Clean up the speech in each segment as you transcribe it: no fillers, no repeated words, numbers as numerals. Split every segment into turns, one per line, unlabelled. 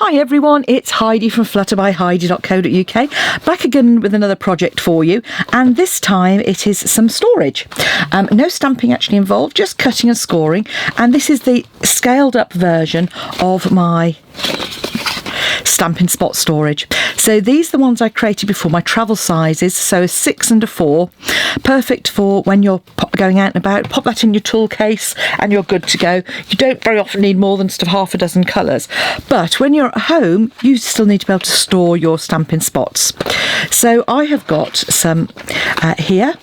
Hi everyone, it's Heidi from flutterbyheidi.co.uk, back again with another project for you, and this time it is some storage. No stamping actually involved, just cutting and scoring, and this is the scaled up version of my Stampin' Spot storage. So these are the ones I created before, my travel sizes, so a 6 and a 4, perfect for when you're going out and about. Pop that in your tool case and you're good to go. You don't very often need more than sort of half a dozen colours, but when you're at home you still need to be able to store your Stampin' Spots. So I have got some here,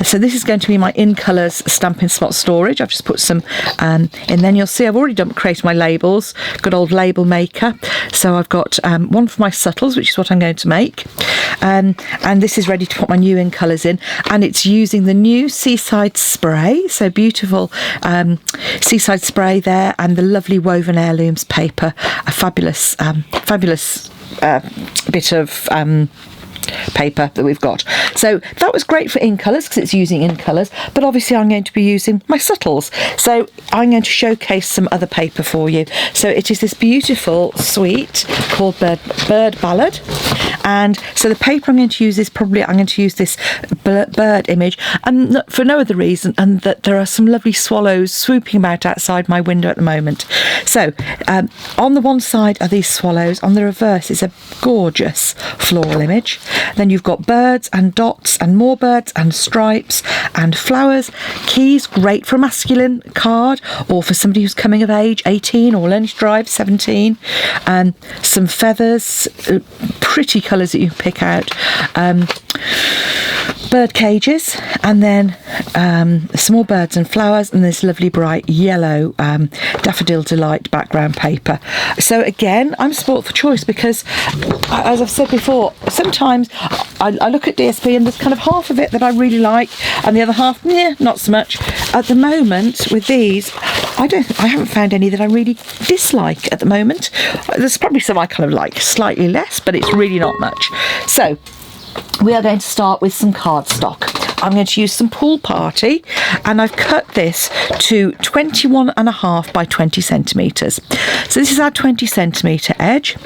so this is going to be my in colours Stampin' Spot storage. I've just put some and then you'll see I've already created my labels, good old label maker. So I've got one for my subtles, which is what I'm going to make, and this is ready to put my new in colours in, and it's using the new Seaside spray, so beautiful Seaside spray there, and the lovely Woven Heirlooms paper, a fabulous bit of paper that we've got. So that was great for in colours because it's using in colours, but obviously I'm going to be using my subtles, so I'm going to showcase some other paper for you. So it is this beautiful suite called Bird Ballad, and so the paper I'm going to use is I'm going to use this bird image, and for no other reason and that there are some lovely swallows swooping about outside my window at the moment. So on the one side are these swallows, on the reverse is a gorgeous floral image. Then you've got birds and dots and more birds and stripes and flowers, keys, great for a masculine card or for somebody who's coming of age, 18, or learning to drive, 17, some feathers, pretty colours that you can pick out, bird cages, and then some more birds and flowers, and this lovely bright yellow Daffodil Delight background paper. So again, I'm spoilt for choice because, as I've said before, sometimes I look at DSP and there's kind of half of it that I really like and the other half, not so much. At the moment with these, I haven't found any that I really dislike at the moment. There's probably some I kind of like slightly less, but it's really not much. So we are going to start with some cardstock. I'm going to use some Pool Party, and I've cut this to 21.5 by 20 centimetres. So this is our 20 centimetre edge,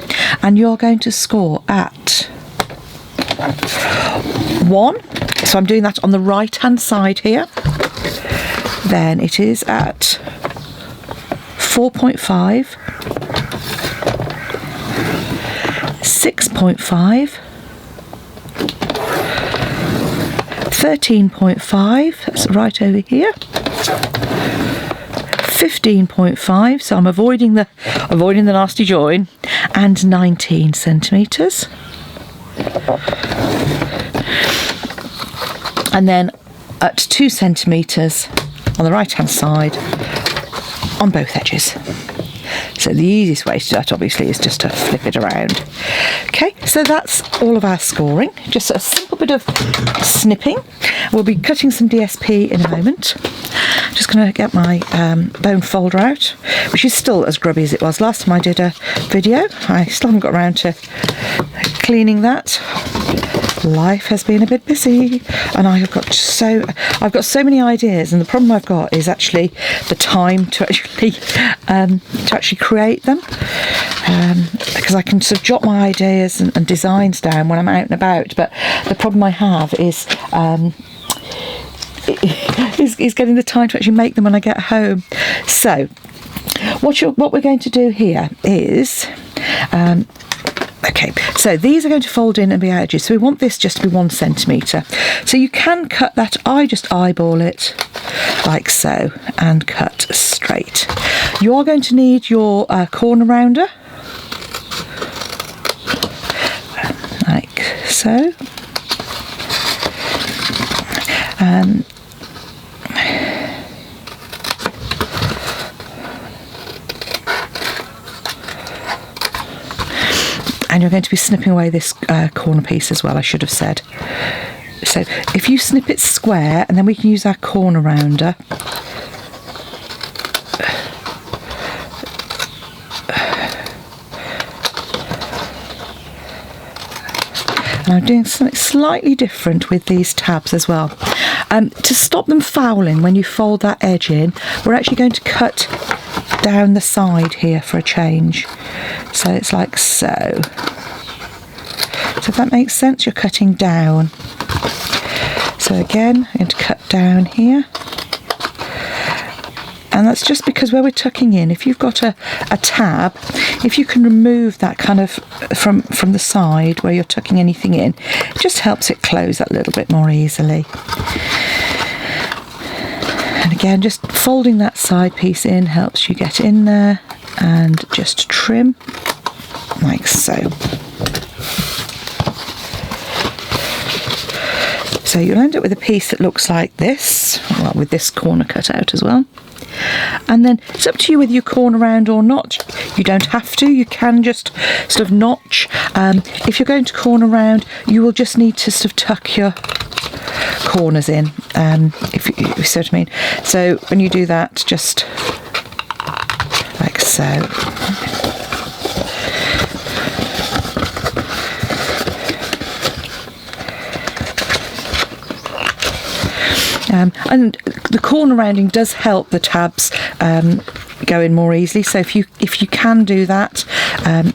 and you're going to score at 1. So I'm doing that on the right hand side here. Then it is at 4.5, 6.5, 13.5, that's right over here, 15.5, so I'm avoiding the nasty join, and 19 centimetres. And then at 2 centimetres on the right hand side on both edges. So the easiest way to do that obviously is just to flip it around. Okay, so that's all of our scoring, just a simple bit of snipping. We'll be cutting some DSP in a moment. Just going to get my bone folder out, which is still as grubby as it was last time I did a video. I still haven't got around to cleaning that. Life has been a bit busy, and I've got so many ideas, and the problem I've got is actually the time to actually create them, because I can sort of jot my ideas and designs down when I'm out and about, but the problem I have is getting the time to actually make them when I get home. So what we're going to do here is okay, so these are going to fold in and be edges, so we want this just to be 1 centimetre. So you can cut that, I just eyeball it like so and cut straight. You are going to need your corner rounder, like so. And you're going to be snipping away this corner piece as well, I should have said. So if you snip it square, and then we can use our corner rounder. And I'm doing something slightly different with these tabs as well. To stop them fouling when you fold that edge in, we're actually going to cut down the side here for a change. So it's like so. So if that makes sense, you're cutting down. So again, I'm going to cut down here. And that's just because where we're tucking in, if you've got a tab, if you can remove that kind of from the side where you're tucking anything in, it just helps it close that little bit more easily. And again, just folding that side piece in helps you get in there and just trim like so. So you'll end up with a piece that looks like this, well, with this corner cut out as well. And then it's up to you whether you corner round or not. You don't have to, you can just sort of notch. If you're going to corner round, you will just need to sort of tuck your corners in, if you see what I mean. So when you do that, just like so. And the corner rounding does help the tabs go in more easily. So if you can do that,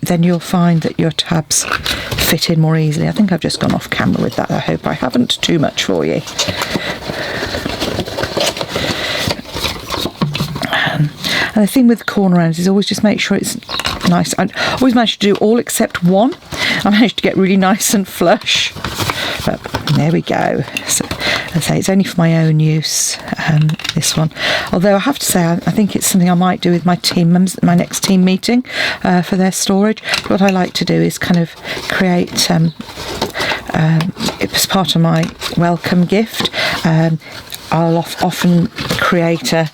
then you'll find that your tabs fit in more easily. I think I've just gone off camera with that. I hope I haven't too much for you. And the thing with corner rounds is always just make sure it's nice. I always manage to do all except one. I managed to get really nice and flush. But there we go. So, as I say, it's only for my own use, this one. Although I have to say, I think it's something I might do with my team members at my next team meeting for their storage. What I like to do is kind of create, it's part of my welcome gift. I'll often create a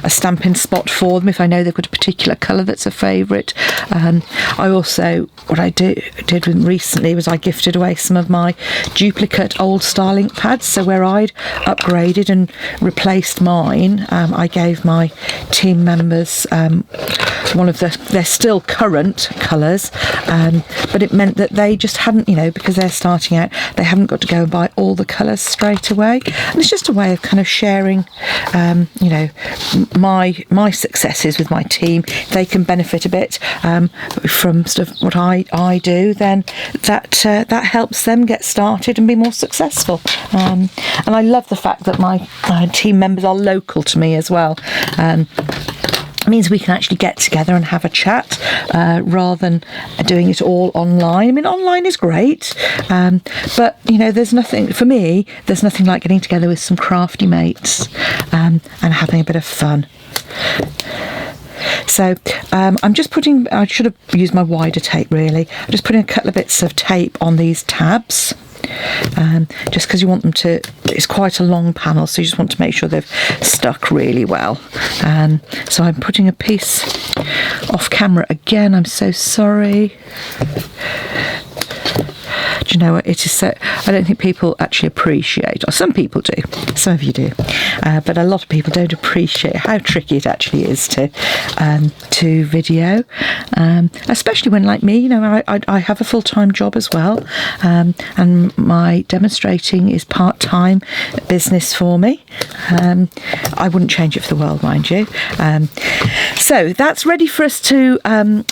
stamping spot for them if I know they've got a particular colour that's a favourite. I also, what I did with them recently was I gifted away some of my duplicate old style ink pads. So where I'd upgraded and replaced mine, I gave my team members one of their still current colours, but it meant that they just hadn't, because they're starting out, they haven't got to go and buy all the colours straight away. And it's just a way of kind of sharing, my successes with my team. They can benefit a bit from sort of what I do, then that helps them get started and be more successful. And I love the fact that my team members are local to me as well. It means we can actually get together and have a chat rather than doing it all online. I mean, online is great, but there's nothing like getting together with some crafty mates and having a bit of fun. So I'm just putting, I should have used my wider tape really. I'm just putting a couple of bits of tape on these tabs. Just because you want them to, it's quite a long panel, so you just want to make sure they've stuck really well. So I'm putting a piece off camera again. I'm so sorry. Do you know what, it is so, I don't think people actually appreciate, or some people do, some of you do, but a lot of people don't appreciate how tricky it actually is to video, especially when, like me, I have a full-time job as well, and my demonstrating is part-time business for me. I wouldn't change it for the world, mind you. So that's ready for us to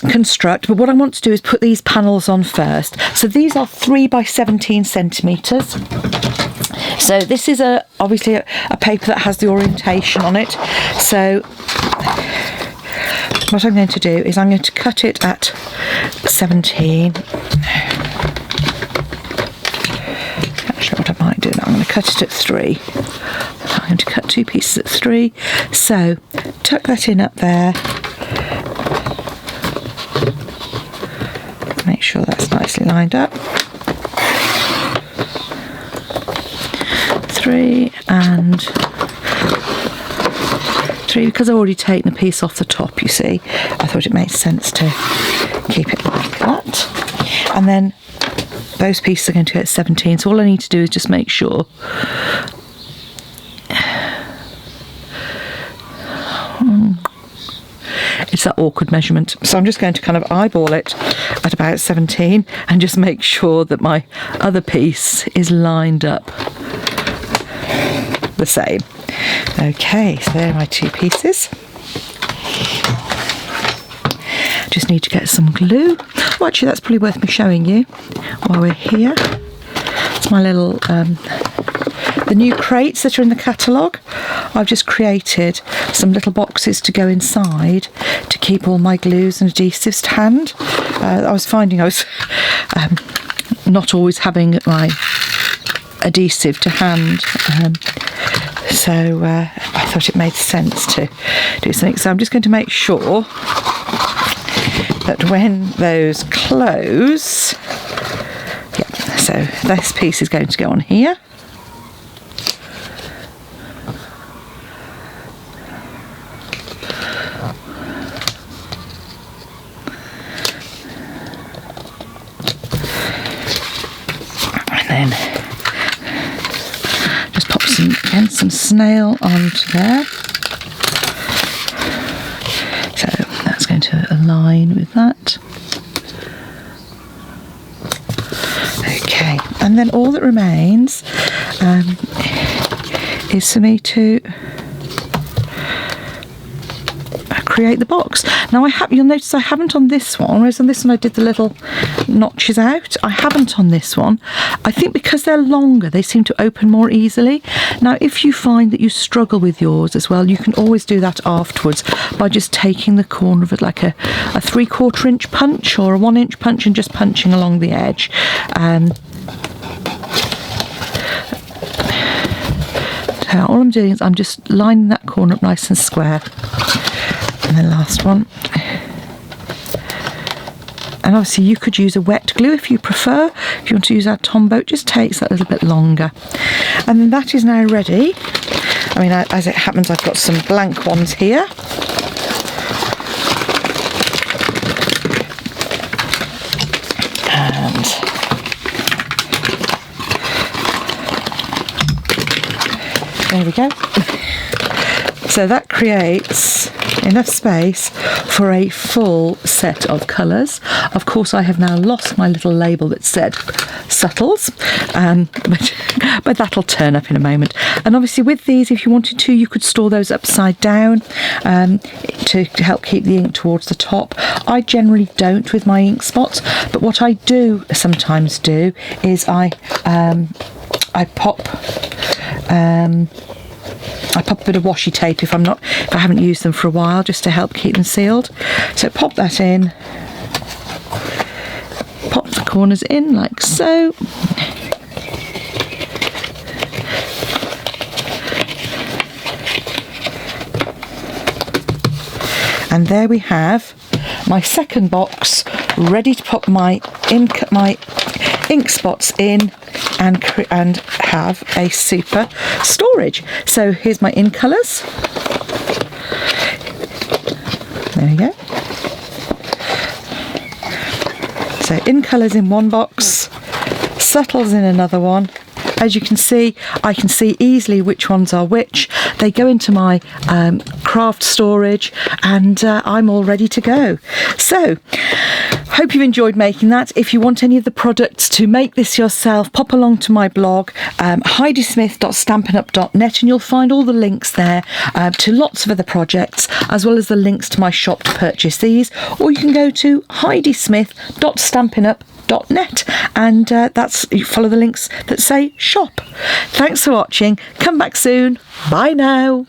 construct, but what I want to do is put these panels on first. So these are 3 by 17 centimetres. So this is obviously a paper that has the orientation on it. So what I'm going to do is I'm going to cut it at 17. Actually, what I might do now, I'm going to cut it at 3. I'm going to cut 2 pieces at 3. So tuck that in up there. Make sure that's nicely lined up. 3 and 3, because I've already taken a piece off the top, you see, I thought it made sense to keep it like that. And then those pieces are going to go at 17, so all I need to do is just make sure it's that awkward measurement. So I'm just going to kind of eyeball it at about 17 and just make sure that my other piece is lined up the same. Okay, so there are my 2 pieces. just need to get some glue. Oh, actually, that's probably worth me showing you while we're here. It's my little, the new crates that are in the catalogue. I've just created some little boxes to go inside to keep all my glues and adhesives to hand. I was finding I was not always having my adhesive to hand. So I thought it made sense to do something. So I'm just going to make sure that when those close, yeah, so this piece is going to go on here. And then just pop some snail onto there. So that's going to align with that. Okay, and then all that remains is for me to create the box. Now you'll notice I haven't on this one, whereas on this one I did the little notches out. I haven't on this one. I think because they're longer, they seem to open more easily. Now, if you find that you struggle with yours as well, you can always do that afterwards by just taking the corner of it like a 3/4 inch punch or a 1 inch punch and just punching along the edge. So all I'm doing is I'm just lining that corner up nice and square. And the last one. And obviously you could use a wet glue if you prefer. If you want to use our Tombow, it just takes that a little bit longer. And then that is now ready. I mean, as it happens, I've got some blank ones here. And there we go. So that creates enough space for a full set of colours. Of course, I have now lost my little label that said subtles, but that'll turn up in a moment. And obviously with these, if you wanted to, you could store those upside down to help keep the ink towards the top. I generally don't with my ink spots, but what I do sometimes do is I pop a bit of washi tape if I haven't used them for a while, just to help keep them sealed. So pop that in, pop the corners in like so. And there we have my second box ready to pop my ink spots in and have a super storage. So here's my in colours. There we go. So in colours in one box, subtles in another one. As you can see, I can see easily which ones are which. They go into my craft storage, and I'm all ready to go. So hope you've enjoyed making that. If you want any of the products to make this yourself, pop along to my blog, heidismith.stampinup.net, and you'll find all the links there to lots of other projects, as well as the links to my shop to purchase these. Or you can go to heidismith.stampinup.net, and you follow the links that say shop. Thanks for watching. Come back soon. Bye now.